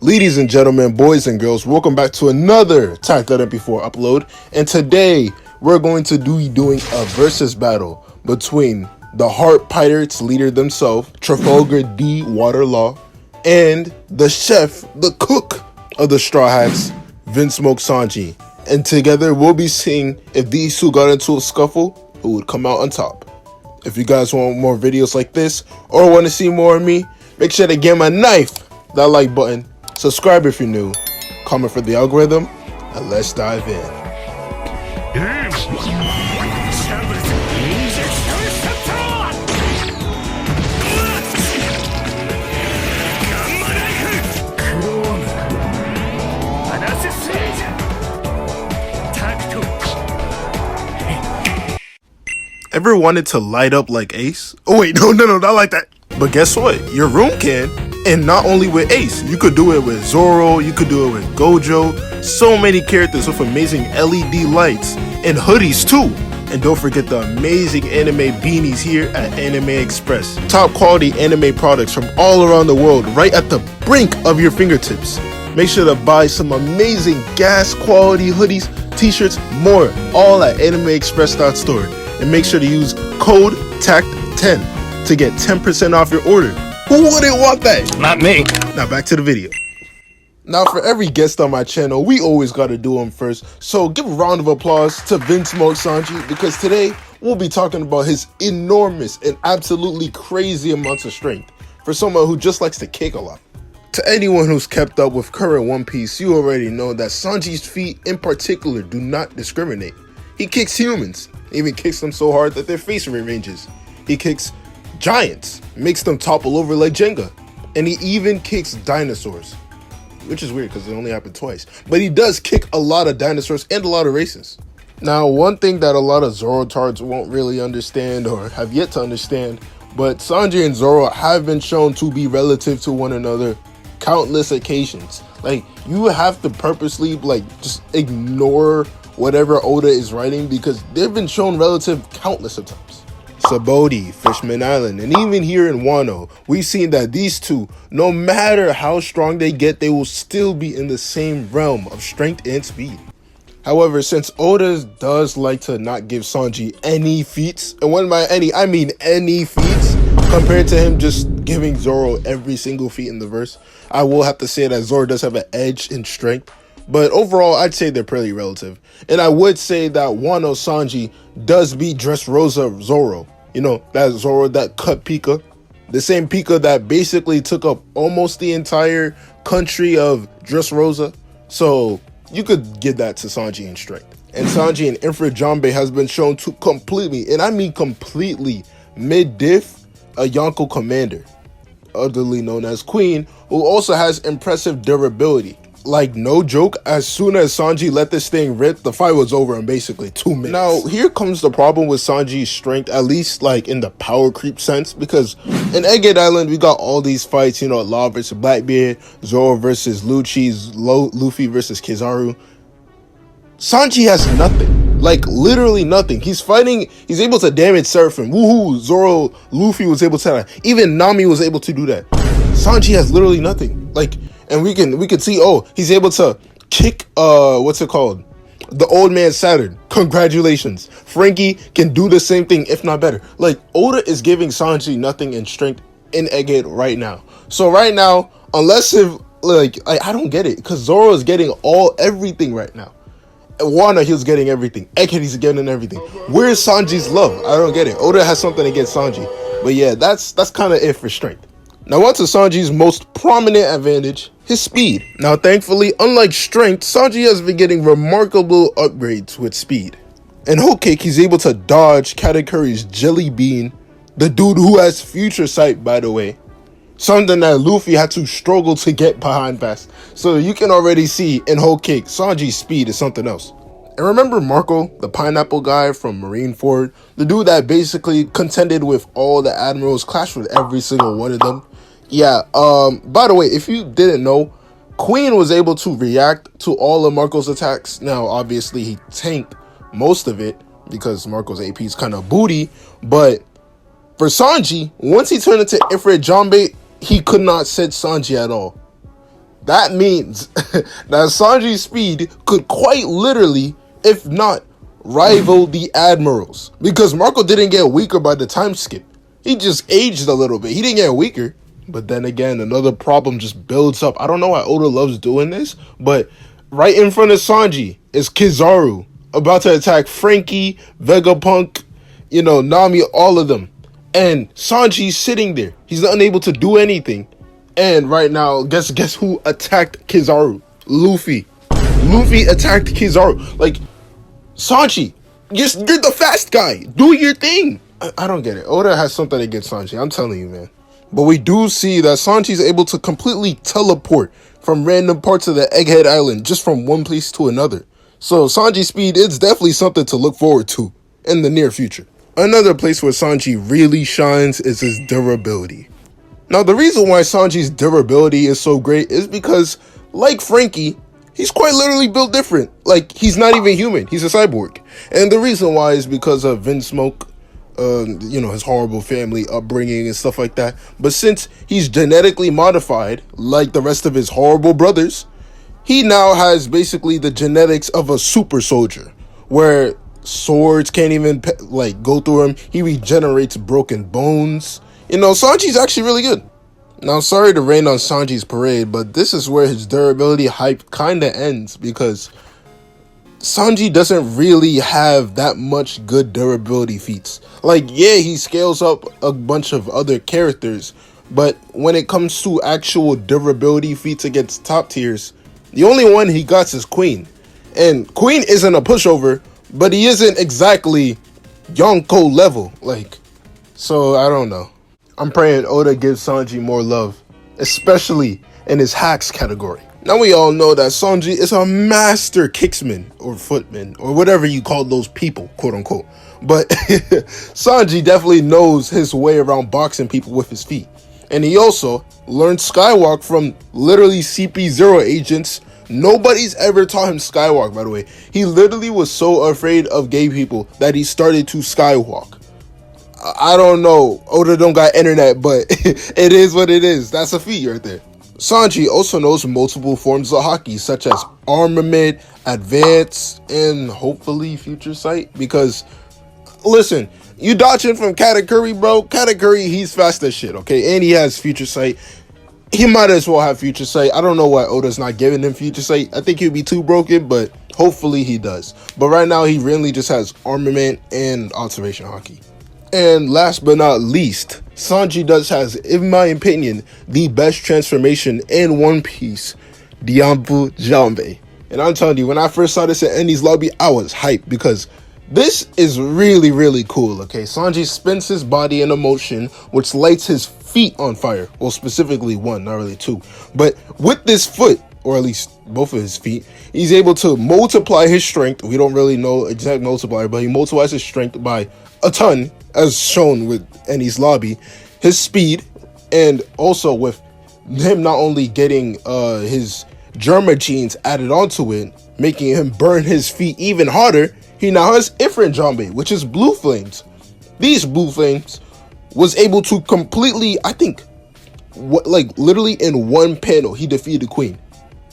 Ladies and gentlemen, boys and girls, welcome back to another Attack That MP4 upload. And today, we're going to be doing a versus battle between the Heart Pirates leader themselves, Trafalgar D. Water Law, and the chef, the cook of the Straw Hats, Vince Smoke Sanji. And together, we'll be seeing if these two got into a scuffle, who would come out on top. If you guys want more videos like this, or want to see more of me, make sure to give my knife that like button. Subscribe if you're new, comment for the algorithm, and let's dive in. Ever wanted to light up like Ace? Oh wait, no, not like that. But guess what? Your room can. And not only with Ace, you could do it with Zoro, you could do it with Gojo, so many characters with amazing LED lights, and hoodies too. And don't forget the amazing anime beanies here at Anime Express. Top quality anime products from all around the world, right at the brink of your fingertips. Make sure to buy some amazing gas quality hoodies, t-shirts, more, all at AnimeExpress.store. And make sure to use code TACT10 to get 10% off your order. Who wouldn't want that? Not me. Now back to the video. Now for every guest on my channel, we always got to do them first. So give a round of applause to Vince Smoke Sanji, because today we'll be talking about his enormous and absolutely crazy amounts of strength for someone who just likes to kick a lot. To anyone who's kept up with current One Piece, you already know that Sanji's feet in particular do not discriminate. He kicks humans, even kicks them so hard that their face rearranges. He kicks giants, makes them topple over like Jenga, and he even kicks dinosaurs, which is weird because it only happened twice, but he does kick a lot of dinosaurs and a lot of races. Now, one thing that a lot of Zoro-tards won't really understand, or have yet to understand, but Sanji and Zoro have been shown to be relative to one another countless occasions. Like, you have to purposely just ignore whatever Oda is writing, because they've been shown relative countless of times. Sabodi, Fishman Island, and even here in Wano, we've seen that these two, no matter how strong they get, they will still be in the same realm of strength and speed. However, since Oda does like to not give Sanji any feats, and when by any, I mean any feats, compared to him just giving Zoro every single feat in the verse, I will have to say that Zoro does have an edge in strength. But overall, I'd say they're pretty relative. And I would say that Wano Sanji does beat Dressrosa Zoro. You know, that Zoro that cut Pika. The same Pika that basically took up almost the entire country of Dressrosa. So you could give that to Sanji in strength. And Sanji in Infrared Jambe has been shown to completely, and I mean completely, mid-diff a Yonko commander, otherly known as Queen, who also has impressive durability. Like, no joke, as soon as Sanji let this thing rip, the fight was over in basically 2 minutes. Now, here comes the problem with Sanji's strength, at least like in the power creep sense, because in Egghead Island, we got all these fights, you know, Law versus Blackbeard, Zoro versus Lucci, Luffy versus Kizaru. Sanji has nothing, like literally nothing. He's fighting, he's able to damage Seraphim, woohoo, Zoro, Luffy was able to, even Nami was able to do that. Sanji has literally nothing, like. And we can see, oh, he's able to kick, what's it called? The old man Saturn. Congratulations. Frankie can do the same thing, if not better. Like, Oda is giving Sanji nothing in strength in Egghead right now. So right now, unless if, I don't get it. Because Zoro is getting everything right now. Wano, he was getting everything. Egghead, he's getting everything. Where's Sanji's love? I don't get it. Oda has something against Sanji. But yeah, that's kind of it for strength. Now on to Sanji's most prominent advantage, his speed. Now thankfully, unlike strength, Sanji has been getting remarkable upgrades with speed. In Whole Cake, he's able to dodge Katakuri's Jelly Bean, the dude who has future sight, by the way. Something that Luffy had to struggle to get behind past. So you can already see in Whole Cake, Sanji's speed is something else. And remember Marco, the pineapple guy from Marineford? The dude that basically contended with all the admirals, clashed with every single one of them. Yeah, by the way, if you didn't know, Queen was able to react to all of Marco's attacks. Now, obviously, he tanked most of it because Marco's AP is kind of booty. But for Sanji, once he turned into Infrared Jambe, he could not set Sanji at all. That means that Sanji's speed could quite literally, if not, rival the Admiral's. Because Marco didn't get weaker by the time skip. He just aged a little bit. He didn't get weaker. But then again, another problem just builds up. I don't know why Oda loves doing this, but right in front of Sanji is Kizaru, about to attack Frankie, Vegapunk, Nami, all of them. And Sanji's sitting there. He's unable to do anything. And right now, guess who attacked Kizaru? Luffy. Luffy attacked Kizaru. Like, Sanji, you're the fast guy. Do your thing. I don't get it. Oda has something against Sanji. I'm telling you, man. But we do see that Sanji's able to completely teleport from random parts of the Egghead Island, just from one place to another. So Sanji's speed is definitely something to look forward to in the near future. Another place where Sanji really shines is his durability. Now, the reason why Sanji's durability is so great is because, like Frankie, he's quite literally built different. Like, he's not even human. He's a cyborg. And the reason why is because of Vinsmoke, his horrible family upbringing and stuff like that. But since he's genetically modified, like the rest of his horrible brothers, he now has basically the genetics of a super soldier, where swords can't even go through him. He regenerates broken bones. Sanji's actually really good. Now, sorry to rain on Sanji's parade, but this is where his durability hype kinda ends, because Sanji doesn't really have that much good durability feats. Like, yeah, he scales up a bunch of other characters, but when it comes to actual durability feats against top tiers, the only one he got is Queen. And Queen isn't a pushover, but he isn't exactly Yonko level. So I don't know. I'm praying Oda gives Sanji more love, especially in his hacks category. Now we all know that Sanji is a master kicksman or footman or whatever you call those people, quote unquote. But Sanji definitely knows his way around boxing people with his feet. And he also learned Skywalk from literally CP0 agents. Nobody's ever taught him Skywalk, by the way. He literally was so afraid of gay people that he started to Skywalk. I don't know. Oda don't got internet, but it is what it is. That's a feat right there. Sanji also knows multiple forms of haki, such as armament, advance, and hopefully future sight. Because, listen, you dodging from Katakuri, bro. Katakuri, he's fast as shit, okay? And he has future sight. He might as well have future sight. I don't know why Oda's not giving him future sight. I think he'd be too broken, but hopefully he does. But right now, he really just has armament and observation haki. And last but not least, Sanji has, in my opinion, the best transformation in One Piece, Diambu Jambe. And I'm telling you, when I first saw this in Endy's lobby, I was hyped because this is really, really cool, okay? Sanji spins his body in a motion, which lights his feet on fire. Well, specifically one, not really two. But with this foot, or at least both of his feet, he's able to multiply his strength. We don't really know exact multiplier, but he multiplies his strength by a ton, as shown with Endy's lobby, his speed, and also with him not only getting his Germa genes added onto it, making him burn his feet even harder, he now has Ifrit Jambe, which is blue flames. These blue flames was able to completely, I think, literally in one panel, he defeated Queen.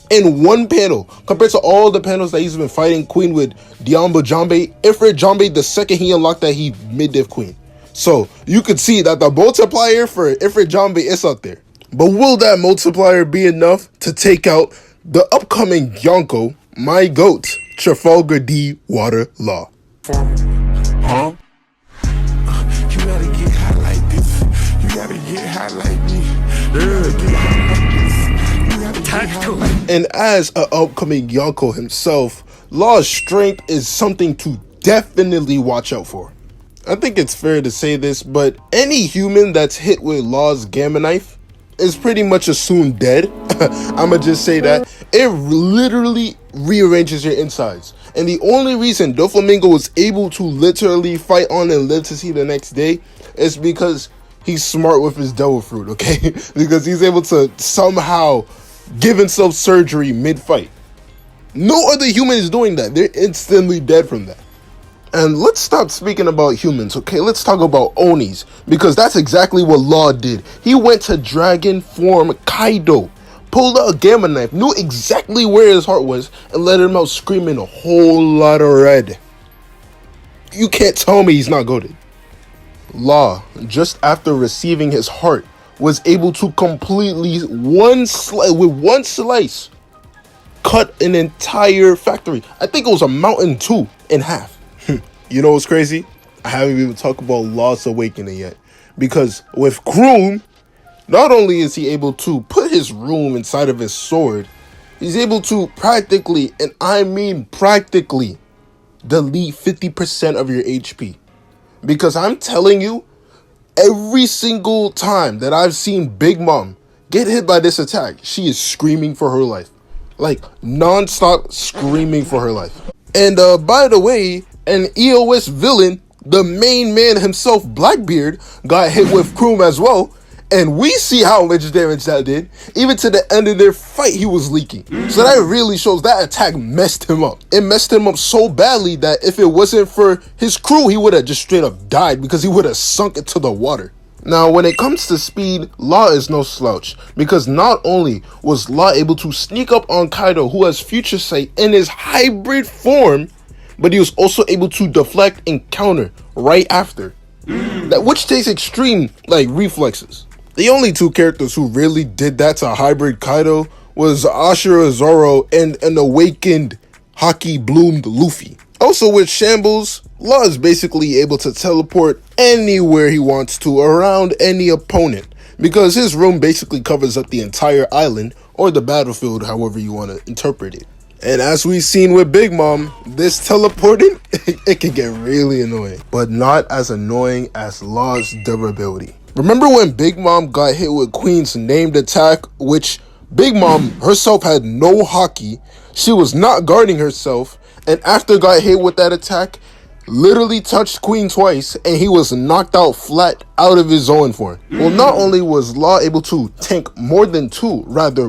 In one panel, compared to all the panels that he's been fighting Queen with Diambu Jambe, Ifrit Jambe, the second he unlocked that, he mid-diff Queen. So you could see that the multiplier for Ifrit Jambe is up there. But will that multiplier be enough to take out the upcoming Yonko, my GOAT, Trafalgar D. Water Law? Huh? You gotta get high like this. You gotta get high like me. And as an upcoming Yonko himself, Law's strength is something to definitely watch out for. I think it's fair to say this, but any human that's hit with Law's Gamma Knife is pretty much assumed dead. I'ma just say that. It literally rearranges your insides. And the only reason Doflamingo was able to literally fight on and live to see the next day is because he's smart with his devil fruit, okay? Because he's able to somehow give himself surgery mid-fight. No other human is doing that. They're instantly dead from that. And let's stop speaking about humans, okay? Let's talk about Onis, because that's exactly what Law did. He went to dragon form Kaido, pulled out a gamma knife, knew exactly where his heart was, and let him out screaming a whole lot of red. You can't tell me he's not goated. Law, just after receiving his heart, was able to completely, with one slice, cut an entire factory. I think it was a mountain too, in half. You know what's crazy? I haven't even talked about Law's awakening yet. Because with Kroom, not only is he able to put his room inside of his sword, he's able to practically, and I mean practically, delete 50% of your HP. Because I'm telling you, every single time that I've seen Big Mom get hit by this attack, she is screaming for her life. Like, non-stop screaming for her life. And by the way, an EOS villain, the main man himself, Blackbeard, got hit with Kroom as well. And we see how much damage that did. Even to the end of their fight, he was leaking. So that really shows that attack messed him up. It messed him up so badly that if it wasn't for his crew, he would have just straight up died because he would have sunk into the water. Now, when it comes to speed, Law is no slouch. Because not only was Law able to sneak up on Kaido, who has Future Sight in his hybrid form, but he was also able to deflect and counter right after. Which takes extreme, reflexes. The only two characters who really did that to hybrid Kaido was Ashura Zoro and an awakened, hockey-bloomed Luffy. Also with Shambles, Law is basically able to teleport anywhere he wants to around any opponent because his room basically covers up the entire island or the battlefield, however you want to interpret it. And as we've seen with Big Mom, this teleporting, it can get really annoying, but not as annoying as Law's durability. Remember when Big Mom got hit with Queen's named attack, which Big Mom herself had no haki, she was not guarding herself, and after got hit with that attack, literally touched Queen twice, and he was knocked out flat out of his zone form. Well, not only was Law able to tank more than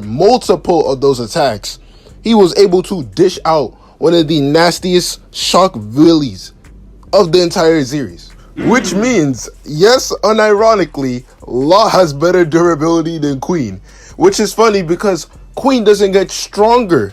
multiple of those attacks, he was able to dish out one of the nastiest shock villies of the entire series. Which means, yes, unironically, Law has better durability than Queen. Which is funny because Queen doesn't get stronger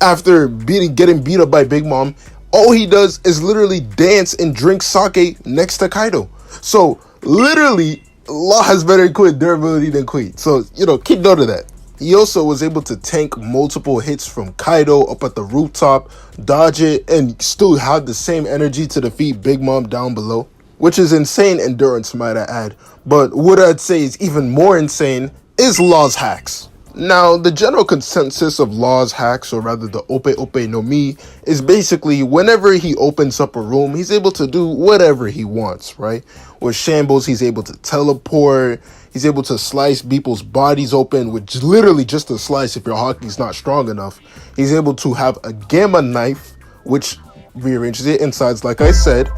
after getting beat up by Big Mom. All he does is literally dance and drink sake next to Kaido. So, literally, Law has better durability than Queen. So, keep note of that. He also was able to tank multiple hits from Kaido up at the rooftop, dodge it, and still have the same energy to defeat Big Mom down below. Which is insane endurance, might I add. But what I'd say is even more insane is Law's hacks. Now, the general consensus of Law's hacks, or rather the Ope Ope no Mi, is basically whenever he opens up a room, he's able to do whatever he wants, right? With Shambles, he's able to teleport, he's able to slice people's bodies open, with literally just a slice if your hockey's not strong enough. He's able to have a gamma knife, which rearranges it insides, like I said.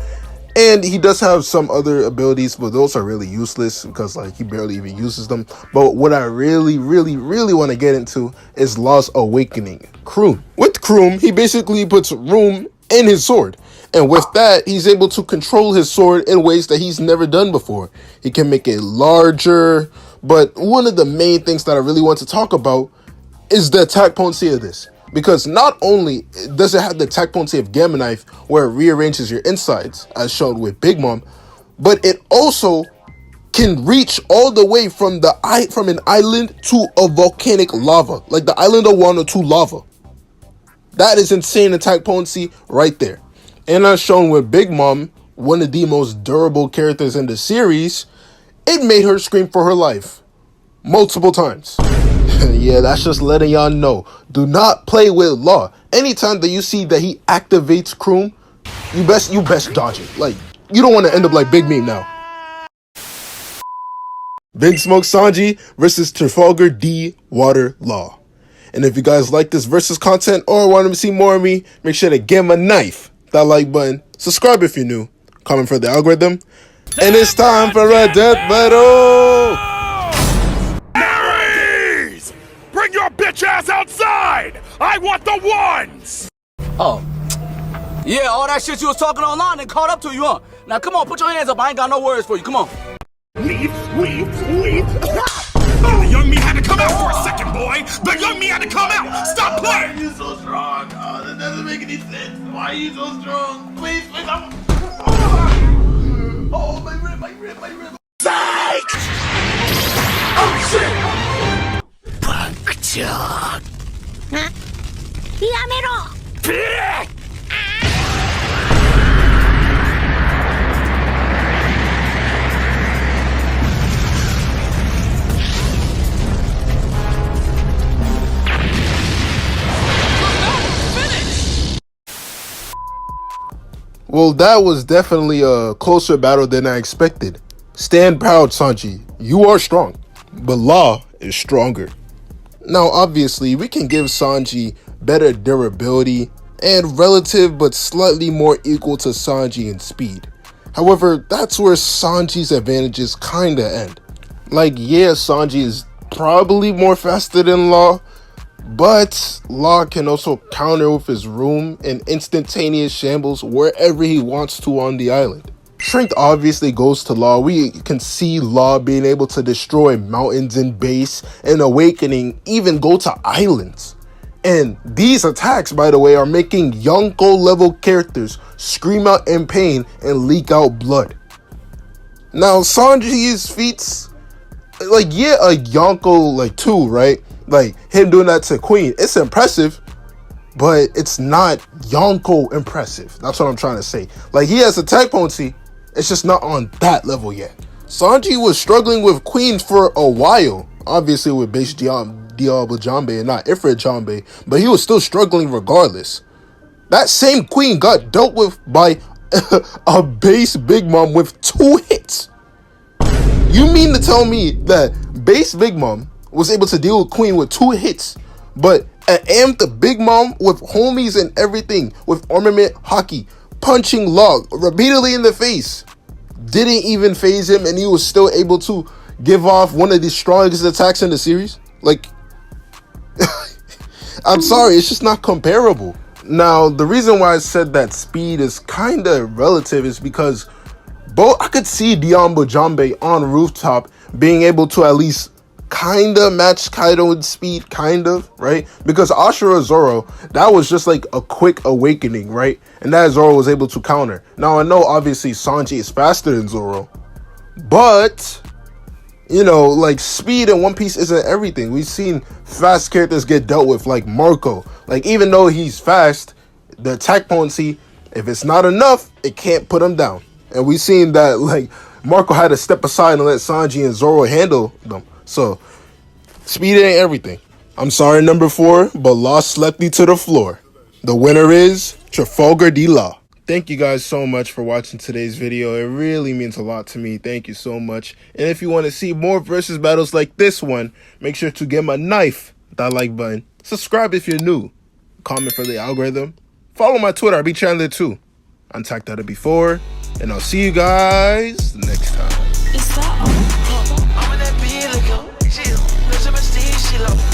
And he does have some other abilities, but those are really useless because he barely even uses them. But what I really want to get into is Law's awakening, Kroom. With Kroom, he basically puts room in his sword. And with that, he's able to control his sword in ways that he's never done before. He can make it larger. But one of the main things that I really want to talk about is the attack potency of this. Because not only does it have the attack potency of Gamma Knife, where it rearranges your insides, as shown with Big Mom, but it also can reach all the way from an island to a volcanic lava, like the island of Wano to lava. That is insane attack potency right there. And as shown with Big Mom, one of the most durable characters in the series, it made her scream for her life multiple times. Yeah, that's just letting y'all know. Do not play with Law. Anytime that you see that he activates Kroom, you best dodge it. You don't want to end up like Big Meme now. Big Smoke Sanji versus Trafalgar D Water Law. And if you guys like this versus content or want to see more of me, make sure to give my knife that like button. Subscribe if you're new. Comment for the algorithm. And it's time for a death battle. Bring your bitch ass outside! I want the ones! Oh. Yeah, all that shit you was talking online and caught up to you, huh? Now come on, put your hands up. I ain't got no words for you. Come on. Leave. The young me had to come out for a second, boy. play, the young me had to come out. Stop playing. Why are you so strong? Oh, that doesn't make any sense. Why are you so strong? Please, I'm... Oh, my rib. Psych! Oh, shit! Well, that was definitely a closer battle than I expected. Stand proud, Sanji. You are strong, but Law is stronger. Now, obviously, we can give Sanji better durability and relative but slightly more equal to Sanji in speed. However, that's where Sanji's advantages kinda end. Like, yeah, Sanji is probably more faster than Law, but Law can also counter with his room and instantaneous shambles wherever he wants to on the island. Strength obviously goes to Law. We can see Law being able to destroy mountains in base, and Awakening even go to islands. And these attacks, by the way, are making Yonko level characters scream out in pain and leak out blood. Now, Sanji's feats, like, yeah, a Yonko, like, 2, right? Like, him doing that to Queen, it's impressive, but it's not Yonko impressive. That's what I'm trying to say. Like, he has attack potency, it's just not on that level yet. Sanji was struggling with Queen for a while, obviously with base Diablo Jambe and not Ifrit Jambe, but he was still struggling regardless. That same Queen got dealt with by a base Big Mom with 2 hits. You mean to tell me that base Big Mom was able to deal with Queen with 2 hits, but an amped Big Mom with homies and everything, with armament hockey, punching Log repeatedly in the face, didn't even phase him, and he was still able to give off one of the strongest attacks in the series? Like, I'm sorry, it's just not comparable. Now, the reason why I said that speed is kind of relative is because I could see Diablo Jambe on Rooftop being able to at least kind of match Kaido in speed, kind of, right? Because Ashura Zoro, that was just like a quick awakening, right? And that Zoro was able to counter. Now, I know obviously Sanji is faster than Zoro, but, you know, like, speed in One Piece isn't everything. We've seen fast characters get dealt with, like Marco. Like, even though he's fast, the attack potency, if it's not enough, it can't put him down. And we've seen that, like, Marco had to step aside and let Sanji and Zoro handle them. So, speed ain't everything. I'm sorry, number 4, but Law slept me to the floor. The winner is Trafalgar D. Law. Thank you guys so much for watching today's video. It really means a lot to me. Thank you so much. And if you want to see more versus battles like this one, make sure to give my knife that like button. Subscribe if you're new. Comment for the algorithm. Follow my Twitter. I'll be channeling there too. I'm tagged at it before. And I'll see you guys next time. Is that all? I'm in that big, chill. There's a mystique, she love.